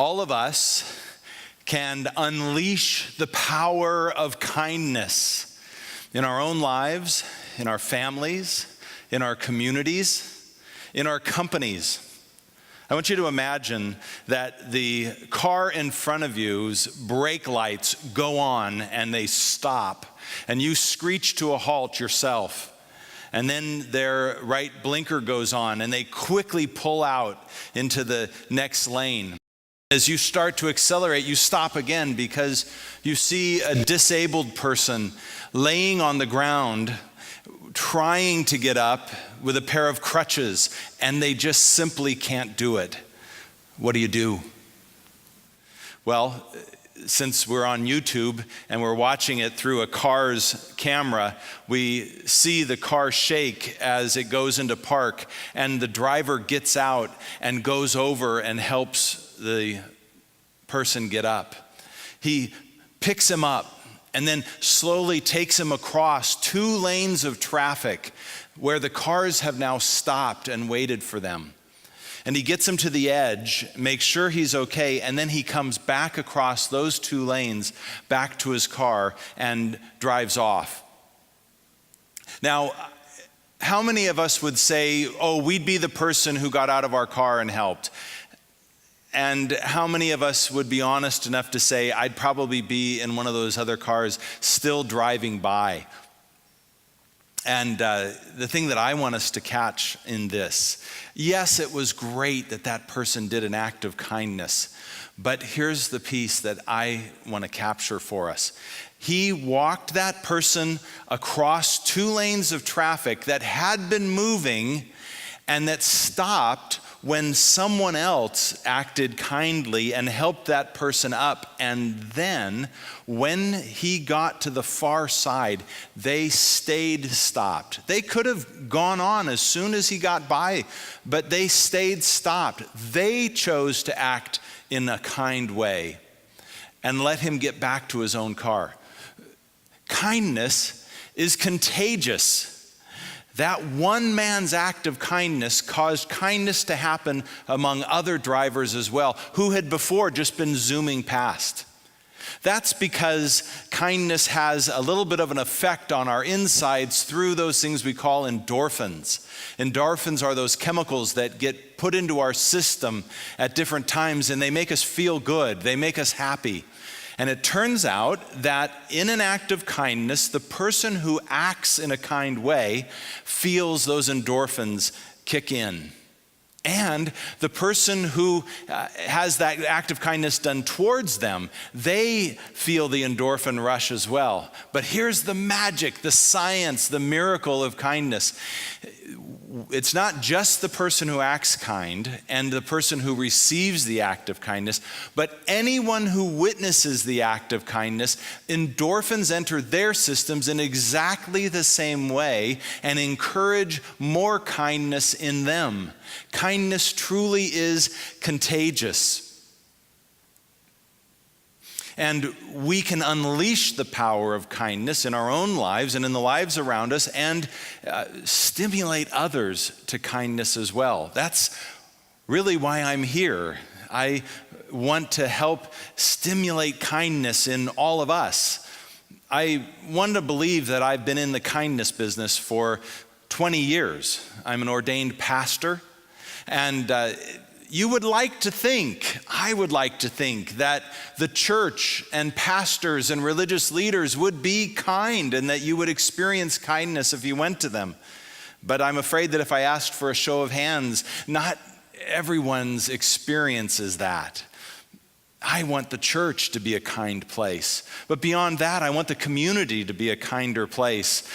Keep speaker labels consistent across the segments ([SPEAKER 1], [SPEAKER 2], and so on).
[SPEAKER 1] All of us can unleash the power of kindness in our own lives, in our families, in our communities, in our companies. I want you to imagine that the car in front of you's brake lights go on and they stop, and you screech to a halt yourself. And then their right blinker goes on and they quickly pull out into the next lane. As you start to accelerate, you stop again because you see a disabled person laying on the ground, trying to get up with a pair of crutches, and they just simply can't do it. What do? Well, since we're on YouTube and we're watching it through a car's camera, we see the car shake as it goes into park, and the driver gets out and goes over and helps the person get up. He picks him up and then slowly takes him across 2 lanes of traffic where the cars have now stopped and waited for them. And he gets him to the edge, makes sure he's okay, and then he comes back across those 2 lanes back to his car and drives off. Now, how many of us would say, oh, we'd be the person who got out of our car and helped? And how many of us would be honest enough to say, I'd probably be in one of those other cars still driving by? And the thing that I want us to catch in this, yes, it was great that that person did an act of kindness, but here's the piece that I want to capture for us. He walked that person across 2 lanes of traffic that had been moving and that stopped when someone else acted kindly and helped that person up. And then when he got to the far side, they stayed stopped. They could have gone on as soon as he got by, but they stayed stopped. They chose to act in a kind way and let him get back to his own car. Kindness is contagious. That one man's act of kindness caused kindness to happen among other drivers as well, who had before just been zooming past. That's because kindness has a little bit of an effect on our insides through those things we call endorphins. Endorphins are those chemicals that get put into our system at different times, and they make us feel good. They make us happy. And it turns out that in an act of kindness, the person who acts in a kind way feels those endorphins kick in. And the person who has that act of kindness done towards them, they feel the endorphin rush as well. But here's the magic, the science, the miracle of kindness. It's not just the person who acts kind and the person who receives the act of kindness, but anyone who witnesses the act of kindness, endorphins enter their systems in exactly the same way and encourage more kindness in them. Kindness truly is contagious. And we can unleash the power of kindness in our own lives and in the lives around us and stimulate others to kindness as well. That's really why I'm here. I want to help stimulate kindness in all of us. I want to believe that I've been in the kindness business for 20 years. I'm an ordained pastor, and you would like to think, I would like to think, that the church and pastors and religious leaders would be kind and that you would experience kindness if you went to them. But I'm afraid that if I asked for a show of hands, not everyone's experience is that. I want the church to be a kind place. But beyond that, I want the community to be a kinder place.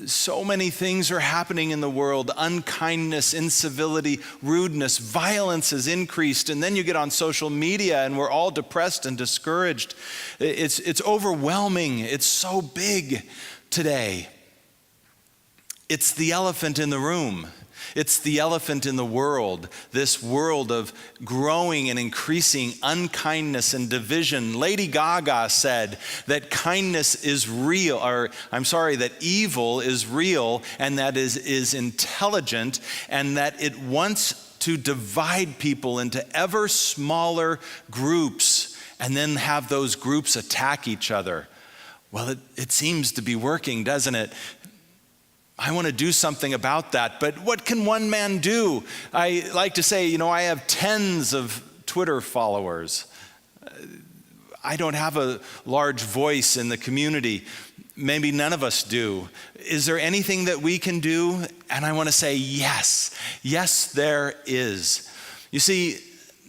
[SPEAKER 1] So many things are happening in the world. Unkindness, incivility, rudeness, violence has increased. And then you get on social media and we're all depressed and discouraged. It's overwhelming. It's so big today. It's the elephant in the room. It's the elephant in the world, this world of growing and increasing unkindness and division. Lady Gaga said that kindness is real, that evil is real and that is intelligent and that it wants to divide people into ever smaller groups and then have those groups attack each other. Well, it seems to be working, doesn't it? I want to do something about that, but what can one man do? I like to say, I have tens of Twitter followers. I don't have a large voice in the community. Maybe none of us do. Is there anything that we can do? And I want to say yes. Yes, there is. You see,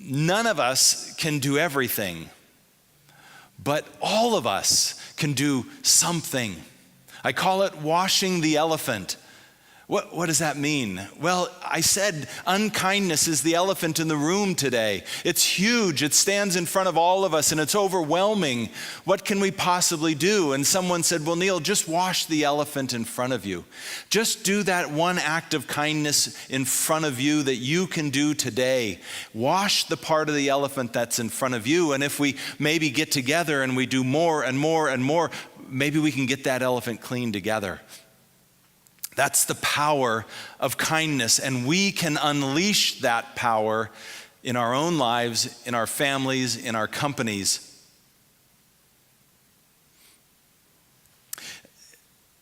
[SPEAKER 1] none of us can do everything, but all of us can do something. I call it washing the elephant. What does that mean? Well, I said unkindness is the elephant in the room today. It's huge. It stands in front of all of us and it's overwhelming. What can we possibly do? And someone said, well, Neal, just wash the elephant in front of you. Just do that one act of kindness in front of you that you can do today. Wash the part of the elephant that's in front of you. And if we maybe get together and we do more and more and more, maybe we can get that elephant clean together. That's the power of kindness, and we can unleash that power in our own lives, in our families, in our companies.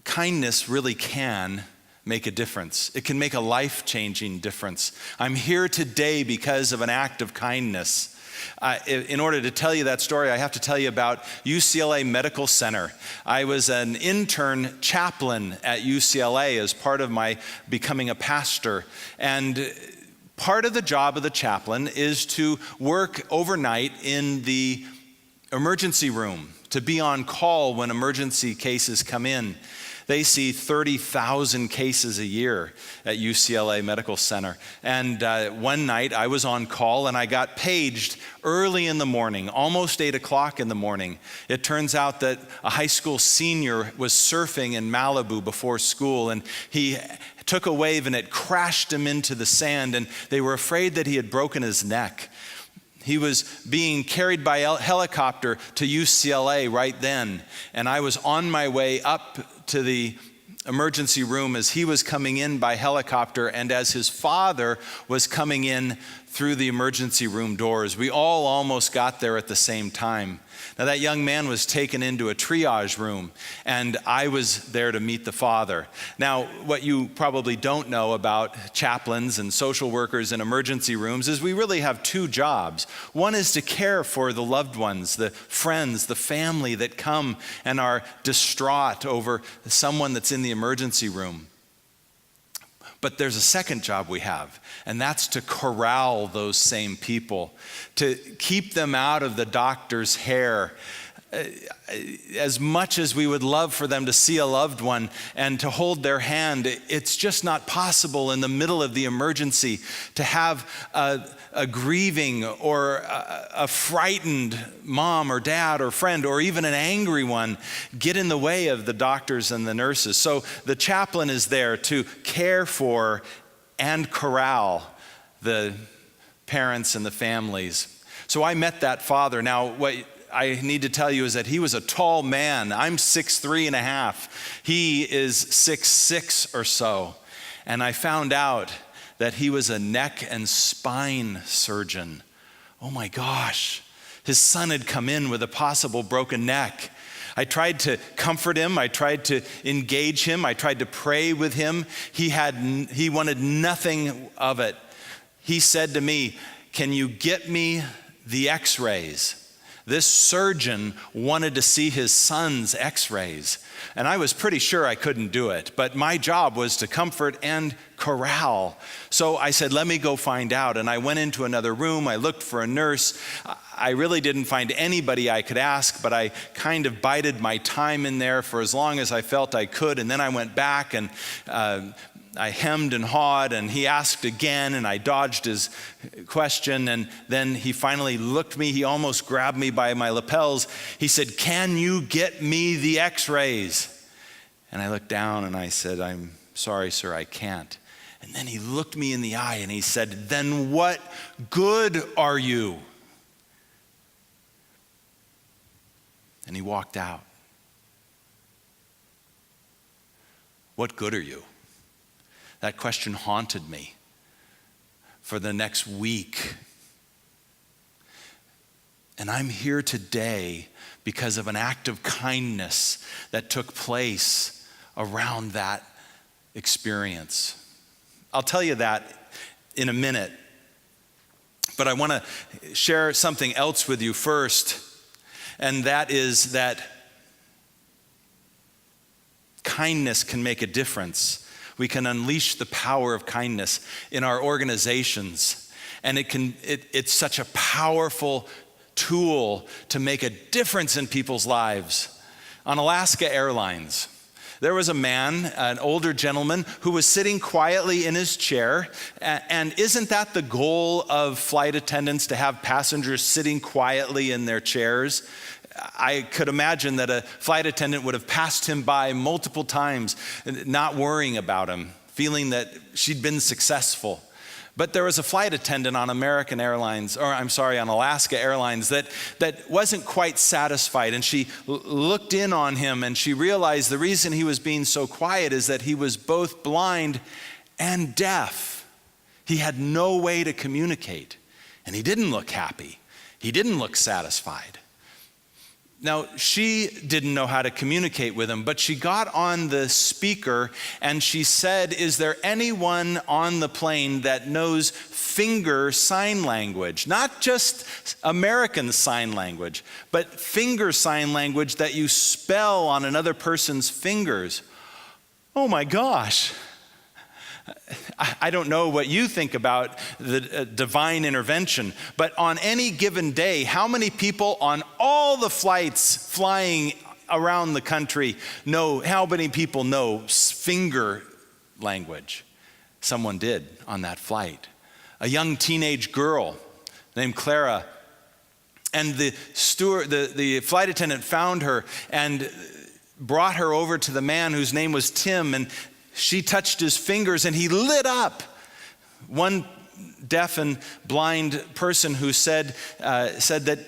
[SPEAKER 1] Kindness really can make a difference. It can make a life-changing difference. I'm here today because of an act of kindness. In order to tell you that story, I have to tell you about UCLA Medical Center. I was an intern chaplain at UCLA as part of my becoming a pastor. And part of the job of the chaplain is to work overnight in the emergency room, to be on call when emergency cases come in. They see 30,000 cases a year at UCLA Medical Center. And one night I was on call and I got paged early in the morning, almost 8 o'clock in the morning. It turns out that a high school senior was surfing in Malibu before school, and he took a wave and it crashed him into the sand, and they were afraid that he had broken his neck. He was being carried by helicopter to UCLA right then, and I was on my way up to the emergency room as he was coming in by helicopter and as his father was coming in through the emergency room doors. We all almost got there at the same time. Now, that young man was taken into a triage room, and I was there to meet the father. Now, what you probably don't know about chaplains and social workers in emergency rooms is we really have two jobs. One is to care for the loved ones, the friends, the family that come and are distraught over someone that's in the emergency room. But there's a second job we have, and that's to corral those same people, to keep them out of the doctor's hair. As much as we would love for them to see a loved one and to hold their hand, it's just not possible in the middle of the emergency to have a grieving or a frightened mom or dad or friend or even an angry one get in the way of the doctors and the nurses. So the chaplain is there to care for and corral the parents and the families. So I met that father. Now, what I need to tell you is that he was a tall man. I'm 6'3.5". He is 6'6" or so. And I found out that he was a neck and spine surgeon. Oh my gosh. His son had come in with a possible broken neck. I tried to comfort him. I tried to engage him. I tried to pray with him. He wanted nothing of it. He said to me, "Can you get me the x-rays?" This surgeon wanted to see his son's x-rays, and I was pretty sure I couldn't do it, but my job was to comfort and corral. So I said, let me go find out, and I went into another room. I looked for a nurse. I really didn't find anybody I could ask, but I kind of bided my time in there for as long as I felt I could, and then I went back and I hemmed and hawed, and he asked again, and I dodged his question, and then he finally looked me. He almost grabbed me by my lapels. He said, "Can you get me the x-rays?" And I looked down and I said, "I'm sorry, sir, I can't." And then he looked me in the eye and he said, "Then what good are you?" And he walked out. What good are you? That question haunted me. for the next week. And I'm here today because of an act of kindness that took place around that experience. I'll tell you that in a minute, but I want to share something else with you first, and that is that kindness can make a difference. We can unleash the power of kindness in our organizations, and it's such a powerful tool to make a difference in people's lives. On Alaska Airlines, there was a man, an older gentleman, who was sitting quietly in his chair. And isn't that the goal of flight attendants, to have passengers sitting quietly in their chairs? I could imagine that a flight attendant would have passed him by multiple times, not worrying about him, feeling that she'd been successful. But there was a flight attendant on Alaska Airlines that wasn't quite satisfied. And she looked in on him and she realized the reason he was being so quiet is that he was both blind and deaf. He had no way to communicate. And he didn't look happy. He didn't look satisfied. Now, she didn't know how to communicate with him, but she got on the speaker and she said, "Is there anyone on the plane that knows finger sign language? Not just American sign language, but finger sign language that you spell on another person's fingers." Oh my gosh. I don't know what you think about the divine intervention, but on any given day, how many people on all the flights flying around the country how many people know finger language? Someone did on that flight. A young teenage girl named Clara, and the flight attendant found her and brought her over to the man whose name was Tim, and she touched his fingers and he lit up. One deaf and blind person who said that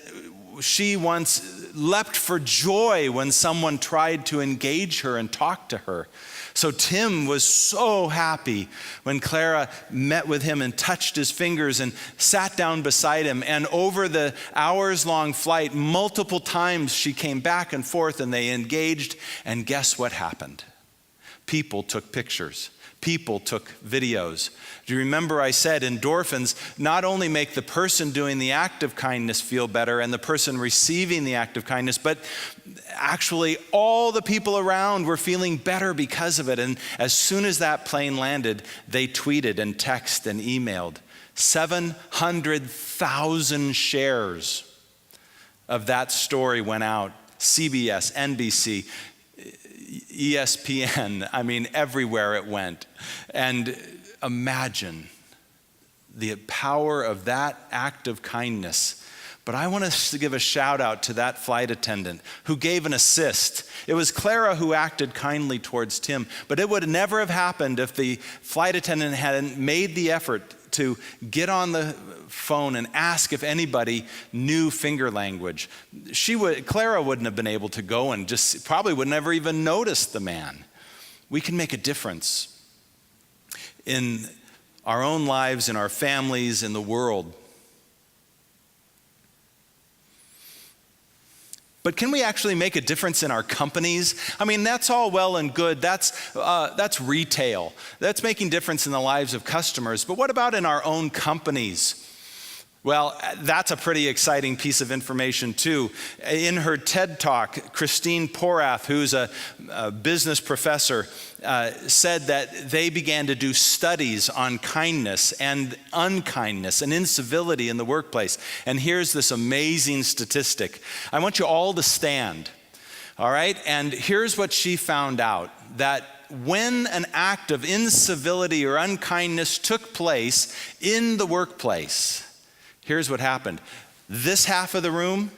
[SPEAKER 1] she once leapt for joy when someone tried to engage her and talk to her. So Tim was so happy when Clara met with him and touched his fingers and sat down beside him. And over the hours-long flight, multiple times she came back and forth and they engaged. And guess what happened? People took pictures. People took videos. Do you remember I said endorphins not only make the person doing the act of kindness feel better and the person receiving the act of kindness, but actually all the people around were feeling better because of it. And as soon as that plane landed, they tweeted and texted and emailed. 700,000 shares of that story went out. CBS, NBC, ESPN, everywhere it went. And imagine the power of that act of kindness. But I want us to give a shout out to that flight attendant who gave an assist. It was Clara who acted kindly towards Tim, but it would never have happened if the flight attendant hadn't made the effort to get on the phone and ask if anybody knew finger language. Clara wouldn't have been able to go and just probably would never even notice the man. We can make a difference in our own lives, in our families, in the world. But can we actually make a difference in our companies? That's all well and good. That's retail. That's making difference in the lives of customers. But what about in our own companies? Well, that's a pretty exciting piece of information too. In her TED Talk, Christine Porath, who's a business professor, said that they began to do studies on kindness and unkindness and incivility in the workplace. And here's this amazing statistic. I want you all to stand, all right? And here's what she found out, that when an act of incivility or unkindness took place in the workplace, here's what happened. This half of the room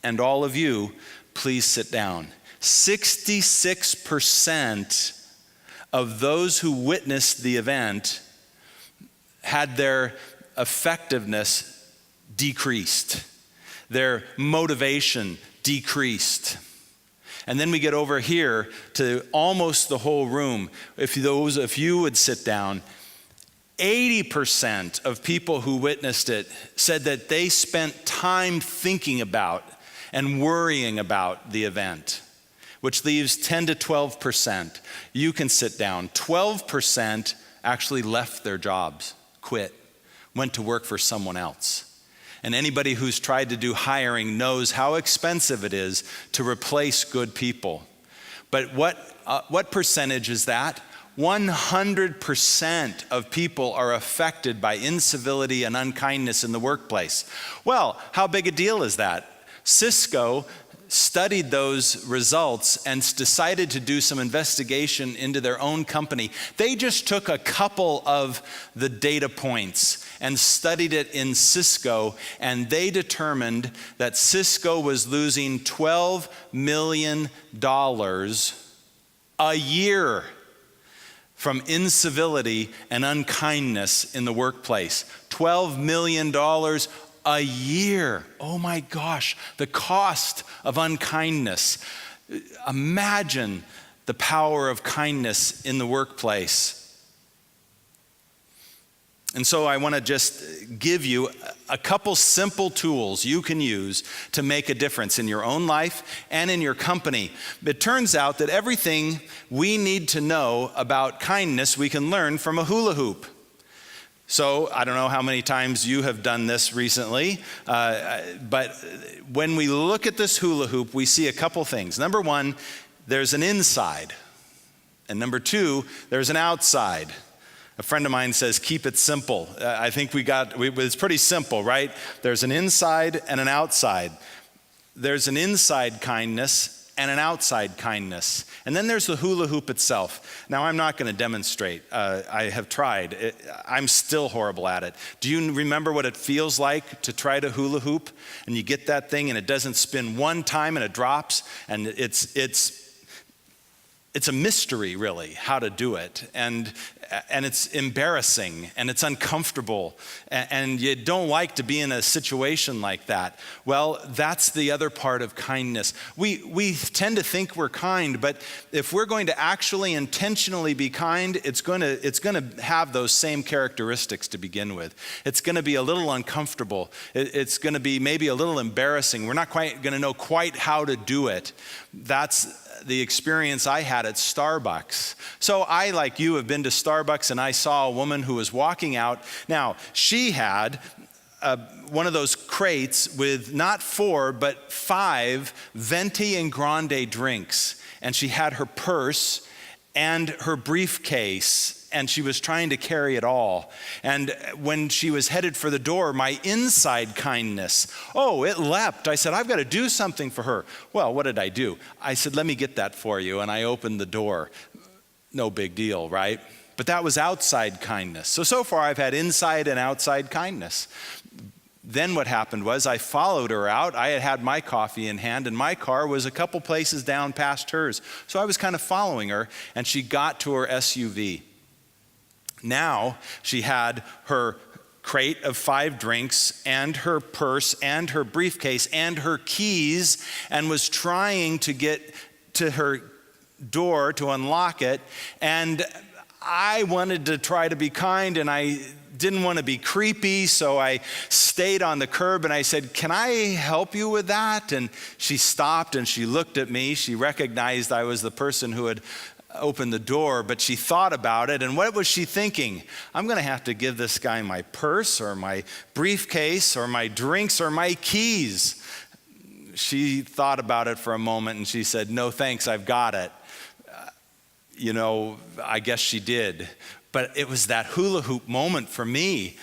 [SPEAKER 1] and all of you, please sit down. 66% of those who witnessed the event had their effectiveness decreased, their motivation decreased. And then we get over here to almost the whole room. If you would sit down, 80% of people who witnessed it said that they spent time thinking about and worrying about the event, which leaves 10 to 12%. You can sit down. 12% actually left their jobs, quit, went to work for someone else. And anybody who's tried to do hiring knows how expensive it is to replace good people. But what percentage is that? 100% of people are affected by incivility and unkindness in the workplace. Well, how big a deal is that? Cisco studied those results and decided to do some investigation into their own company. They just took a couple of the data points and studied it in Cisco, and they determined that Cisco was losing $12 million a year from incivility and unkindness in the workplace. $12 million a year. Oh my gosh, the cost of unkindness. Imagine the power of kindness in the workplace. And so I want to just give you a couple simple tools you can use to make a difference in your own life and in your company. It turns out that everything we need to know about kindness we can learn from a hula hoop. So I don't know how many times you have done this recently, but when we look at this hula hoop, we see a couple things. Number one, there's an inside. And number two, there's an outside. A friend of mine says, keep it simple. I think it's pretty simple, right? There's an inside and an outside. There's an inside kindness and an outside kindness. And then there's the hula hoop itself. Now, I'm not going to demonstrate. I have tried. I'm still horrible at it. Do you remember what it feels like to try to hula hoop? And you get that thing and it doesn't spin one time and it drops. And it's a mystery, really, how to do it. And it's embarrassing and it's uncomfortable. And you don't like to be in a situation like that. Well, that's the other part of kindness. We tend to think we're kind, but if we're going to actually intentionally be kind, it's going to have those same characteristics to begin with. It's going to be a little uncomfortable. It's going to be maybe a little embarrassing. We're not quite going to know quite how to do it. That's the experience I had at Starbucks. So I, like you, have been to Starbucks, and I saw a woman who was walking out. Now, she had one of those crates with not 4, but 5 venti and grande drinks. And she had her purse and her briefcase, and she was trying to carry it all. And when she was headed for the door, my inside kindness, it leapt. I said, I've got to do something for her. Well, what did I do? I said, let me get that for you. And I opened the door. No big deal, right? But that was outside kindness. So far I've had inside and outside kindness. Then what happened was I followed her out. I had my coffee in hand, and my car was a couple places down past hers. So I was kind of following her, and she got to her SUV. Now she had her crate of 5 drinks and her purse and her briefcase and her keys, and was trying to get to her door to unlock it. And I wanted to try to be kind, and I didn't want to be creepy, so I stayed on the curb and I said, can I help you with that? And she stopped and she looked at me. She recognized I was the person who had opened the door, but she thought about it. And what was she thinking? I'm going to have to give this guy my purse or my briefcase or my drinks or my keys. She thought about it for a moment and she said, no thanks, I've got it. I guess she did. But it was that hula hoop moment for me.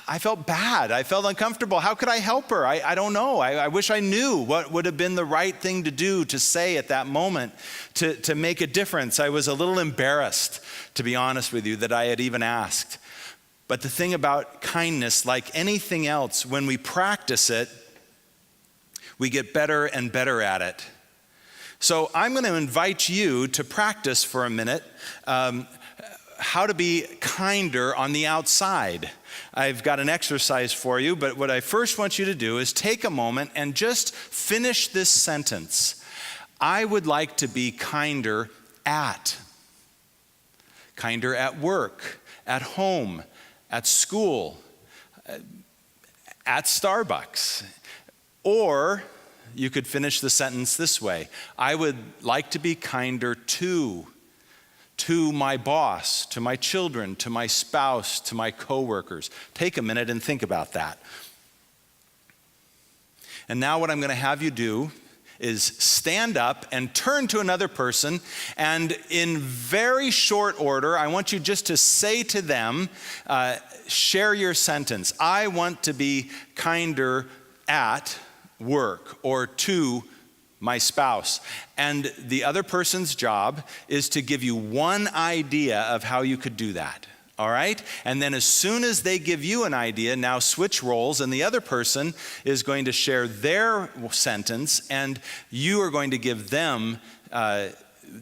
[SPEAKER 1] I felt bad. I felt uncomfortable. How could I help her? I don't know. I wish I knew what would have been the right thing to do, to say at that moment, to make a difference. I was a little embarrassed, to be honest with you, that I had even asked. But the thing about kindness, like anything else, when we practice it, we get better and better at it. So I'm going to invite you to practice for a minute how to be kinder on the outside. I've got an exercise for you, but what I first want you to do is take a moment and just finish this sentence. I would like to be kinder at work, at home, at school, at Starbucks. Or you could finish the sentence this way: I would like to be kinder to my boss, to my children, to my spouse, to my coworkers. Take a minute and think about that. And now what I'm going to have you do is stand up and turn to another person, and in very short order, I want you just to say to them, share your sentence. I want to be kinder at work or to my spouse. And the other person's job is to give you one idea of how you could do that. All right? And then as soon as they give you an idea, now switch roles, and the other person is going to share their sentence, and you are going to give them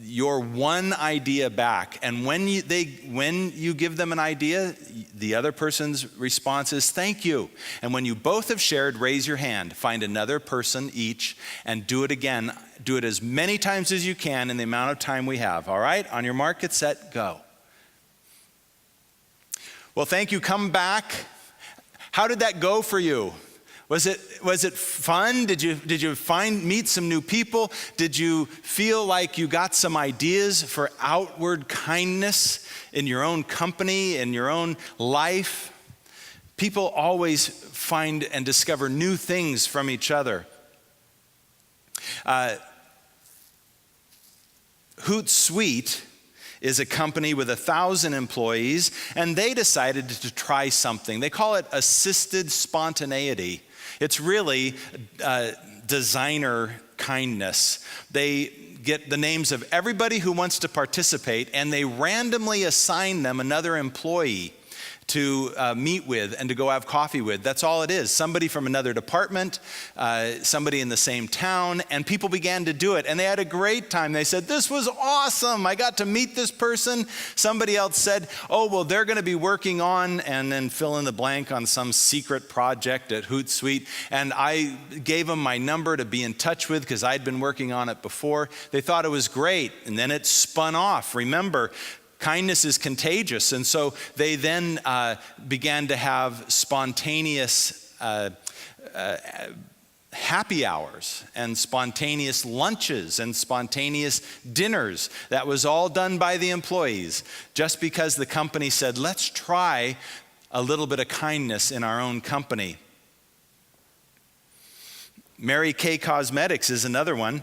[SPEAKER 1] your one idea back. And when you give them an idea, the other person's response is thank you. And when you both have shared, raise your hand. Find another person each and do it again. Do it as many times as you can in the amount of time we have. All right? On your mark, get set, go. Well, thank you. Come back. How did that go for you? Was it fun? Did you meet some new people? Did you feel like you got some ideas for outward kindness in your own company, in your own life? People always find and discover new things from each other. Hootsuite is a company with 1,000 employees, and they decided to try something. They call it assisted spontaneity. It's really designer kindness. They get the names of everybody who wants to participate, and they randomly assign them another employee to meet with and to go have coffee with. That's all it is. Somebody from another department, somebody in the same town, and people began to do it. And they had a great time. They said, this was awesome. I got to meet this person. Somebody else said, oh, well, they're going to be working on, and then fill in the blank on some secret project at Hootsuite. And I gave them my number to be in touch with because I'd been working on it before. They thought it was great. And then it spun off. Remember, kindness is contagious, and so they then began to have spontaneous happy hours and spontaneous lunches and spontaneous dinners. That was all done by the employees, just because the company said, let's try a little bit of kindness in our own company. Mary Kay Cosmetics is another one.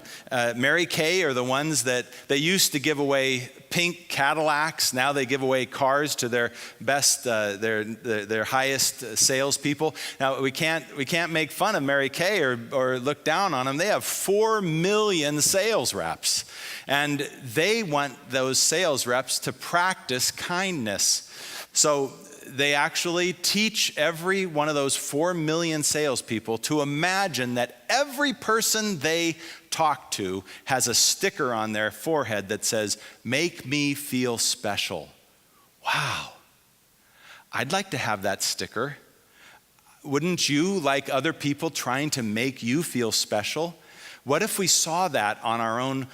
[SPEAKER 1] Mary Kay are the ones that they used to give away pink Cadillacs. Now they give away cars to their best, their highest salespeople. Now we can't make fun of Mary Kay or look down on them. They have 4 million sales reps, and they want those sales reps to practice kindness. So they actually teach every one of those 4 million salespeople to imagine that every person they talk to has a sticker on their forehead that says, "Make me feel special." Wow. I'd like to have that sticker. Wouldn't you like other people trying to make you feel special? What if we saw that on our own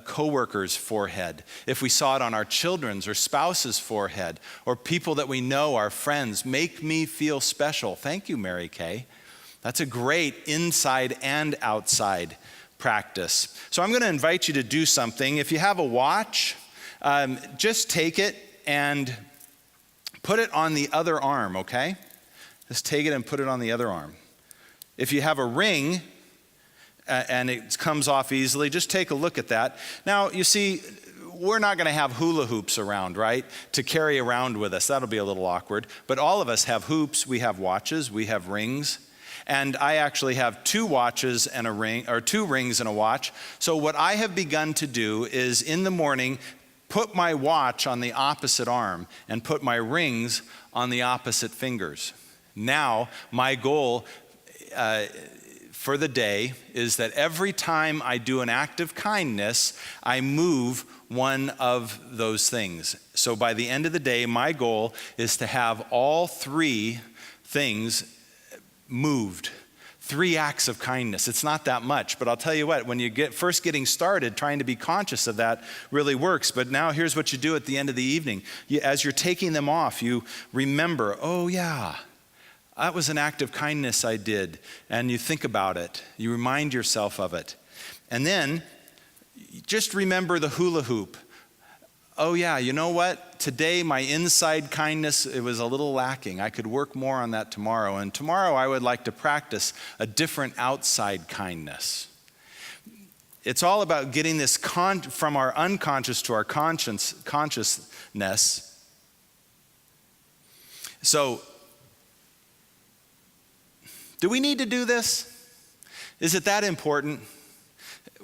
[SPEAKER 1] coworkers' forehead? If we saw it on our children's or spouse's forehead, or people that we know, our friends, make me feel special. Thank you, Mary Kay. That's a great inside and outside practice. So I'm going to invite you to do something. If you have a watch, just take it and put it on the other arm, okay? Just take it and put it on the other arm. If you have a ring, and it comes off easily, just take a look at that. Now, you see, we're not going to have hula hoops around, right, to carry around with us. That'll be a little awkward. But all of us have hoops, we have watches, we have rings. And I actually have 2 watches and a ring, or 2 rings and a watch. So what I have begun to do is in the morning, put my watch on the opposite arm and put my rings on the opposite fingers. Now, my goal for the day is that every time I do an act of kindness, I move one of those things. So by the end of the day, my goal is to have all 3 things moved. 3 acts of kindness. It's not that much, but I'll tell you what, when you get first getting started, trying to be conscious of that really works. But now here's what you do at the end of the evening. As you're taking them off, you remember, oh yeah, that was an act of kindness I did. And you think about it. You remind yourself of it. And then just remember the hula hoop. Oh yeah, you know what? Today my inside kindness, it was a little lacking. I could work more on that tomorrow. And tomorrow I would like to practice a different outside kindness. It's all about getting this from our unconscious to our consciousness. So, do we need to do this? Is it that important?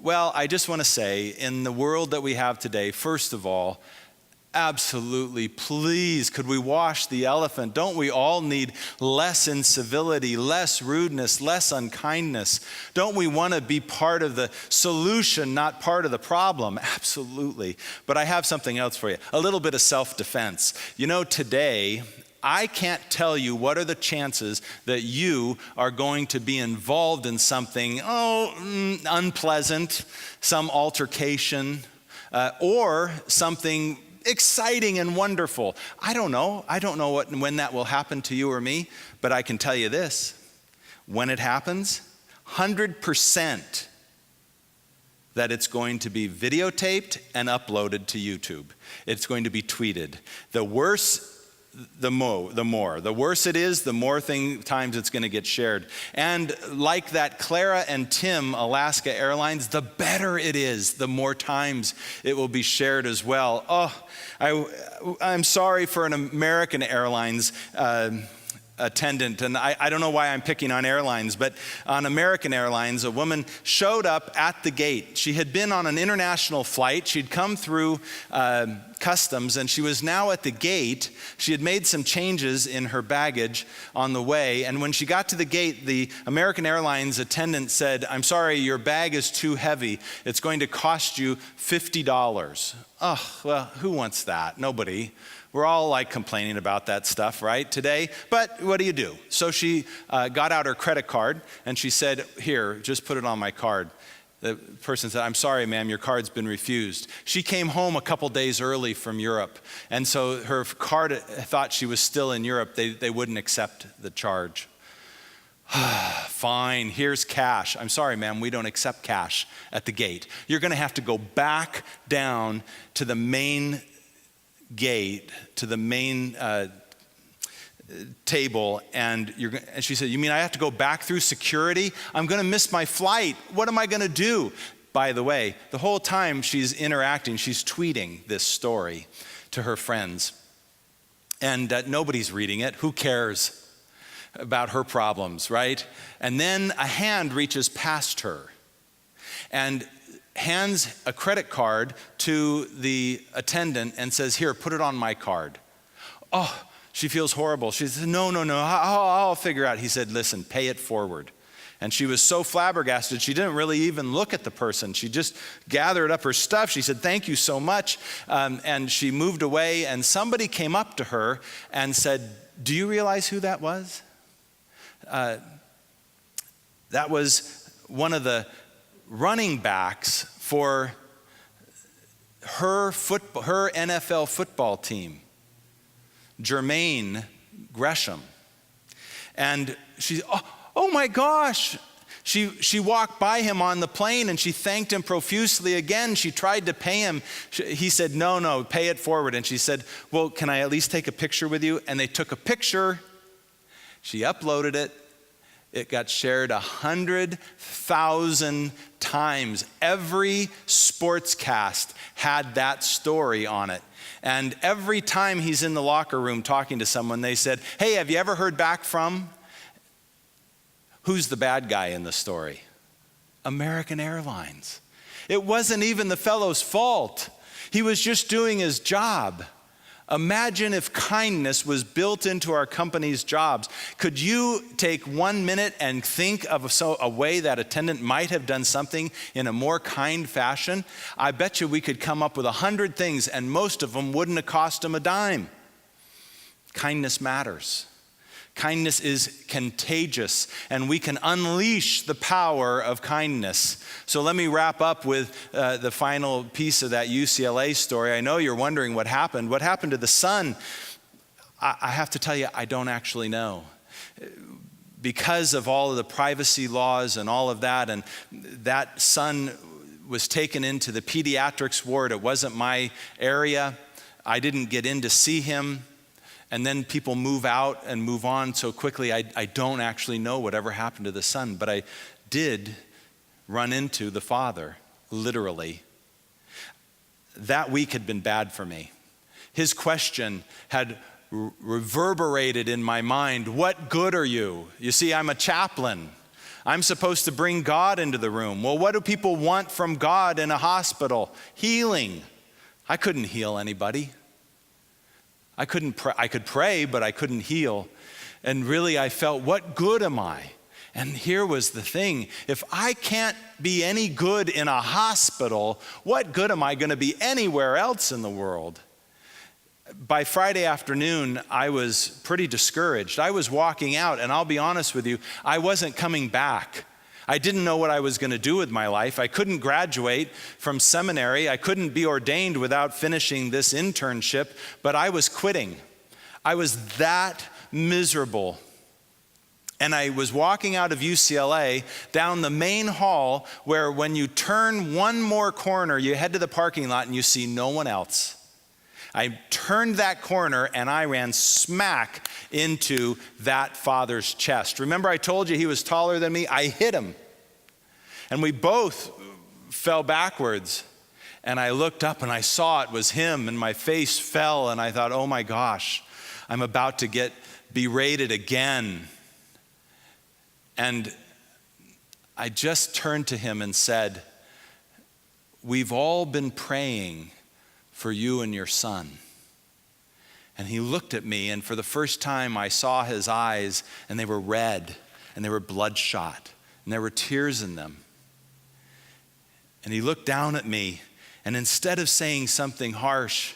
[SPEAKER 1] Well, I just want to say, in the world that we have today, first of all, absolutely, please, could we wash the elephant? Don't we all need less incivility, less rudeness, less unkindness? Don't we want to be part of the solution, not part of the problem? Absolutely. But I have something else for you, a little bit of self-defense. You know, today, I can't tell you what are the chances that you are going to be involved in something, unpleasant, some altercation, or something exciting and wonderful. I don't know. I don't know when that will happen to you or me, but I can tell you this. When it happens, 100% that it's going to be videotaped and uploaded to YouTube. It's going to be tweeted. The worse the more. The worse it is, the more times it's going to get shared. And like that Clara and Tim Alaska Airlines, the better it is, the more times it will be shared as well. I'm sorry for an American Airlines attendant, and I don't know why I'm picking on airlines, but on American Airlines, a woman showed up at the gate. She had been on an international flight. She'd come through customs, and she was now at the gate. She had made some changes in her baggage on the way, and when she got to the gate, the American Airlines attendant said, "I'm sorry, your bag is too heavy. It's going to cost you $50. Oh, well, who wants that? Nobody. We're all like complaining about that stuff, right, today? But what do you do? So she got out her credit card and she said, "Here, just put it on my card." The person said, "I'm sorry, ma'am, your card's been refused." She came home a couple days early from Europe, and so her card thought she was still in Europe. They wouldn't accept the charge. Fine, here's cash. "I'm sorry, ma'am, we don't accept cash at the gate. You're going to have to go back down to the main gate, to the main table, and she said, "You mean I have to go back through security? I'm going to miss my flight. What am I going to do?" By the way, the whole time she's interacting, she's tweeting this story to her friends. And nobody's reading it. Who cares about her problems, right? And then a hand reaches past her and hands a credit card to the attendant and says, "Here, put it on my card." Oh, she feels horrible. She says, no, I'll figure out. He said, "Listen, pay it forward." And she was so flabbergasted, she didn't really even look at the person. She just gathered up her stuff. She said, "Thank you so much." And she moved away, and somebody came up to her and said, "Do you realize who that was?" That was one of the running backs for her NFL football team, Jermaine Gresham. And she, oh my gosh. She walked by him on the plane and she thanked him profusely again. She tried to pay him. He said, no, pay it forward. And she said, "Well, can I at least take a picture with you?" And they took a picture. She uploaded it. It got shared 100,000 times. Every sportscast had that story on it. And every time he's in the locker room talking to someone, they said, "Hey, have you ever heard back from?" Who's the bad guy in the story? American Airlines. It wasn't even the fellow's fault. He was just doing his job. Imagine if kindness was built into our company's jobs. Could you take 1 minute and think of a way that attendant might have done something in a more kind fashion? I bet you we could come up with 100 things, and most of them wouldn't have cost them a dime. Kindness matters. Kindness is contagious, and we can unleash the power of kindness. So let me wrap up with the final piece of that UCLA story. I know you're wondering what happened. What happened to the son? I have to tell you, I don't actually know. Because of all of the privacy laws and all of that, and that son was taken into the pediatrics ward. It wasn't my area. I didn't get in to see him. And then people move out and move on so quickly, I don't actually know whatever happened to the son, but I did run into the father, literally. That week had been bad for me. His question had reverberated in my mind, what good are you? You see, I'm a chaplain. I'm supposed to bring God into the room. Well, what do people want from God in a hospital? Healing. I couldn't heal anybody. I could pray, but I couldn't heal. And really, I felt, what good am I? And here was the thing. If I can't be any good in a hospital, what good am I going to be anywhere else in the world? By Friday afternoon, I was pretty discouraged. I was walking out, and I'll be honest with you, I wasn't coming back. I didn't know what I was going to do with my life. I couldn't graduate from seminary. I couldn't be ordained without finishing this internship, but I was quitting. I was that miserable. And I was walking out of UCLA down the main hall where when you turn one more corner, you head to the parking lot and you see no one else. I turned that corner and I ran smack into that father's chest. Remember I told you he was taller than me? I hit him. And we both fell backwards. And I looked up and I saw it was him, and my face fell, and I thought, oh my gosh, I'm about to get berated again. And I just turned to him and said, we've all been praying for you and your son. And he looked at me, and for the first time I saw his eyes, and they were red, and they were bloodshot, and there were tears in them. And he looked down at me, and instead of saying something harsh,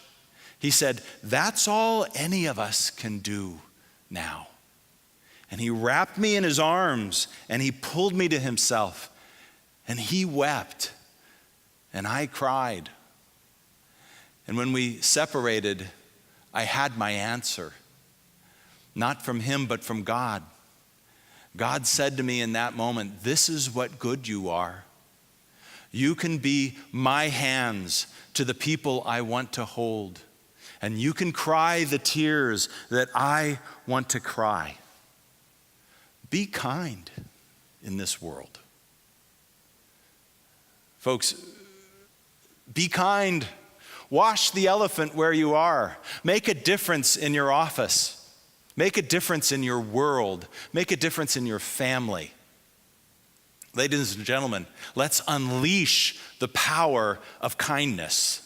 [SPEAKER 1] he said, that's all any of us can do now. And he wrapped me in his arms, and he pulled me to himself, and he wept, and I cried. And when we separated, I had my answer, not from him, but from God. God said to me in that moment, this is what good you are. You can be my hands to the people I want to hold, and you can cry the tears that I want to cry. Be kind in this world. Folks, be kind. Wash the elephant where you are. Make a difference in your office. Make a difference in your world. Make a difference in your family. Ladies and gentlemen, let's unleash the power of kindness.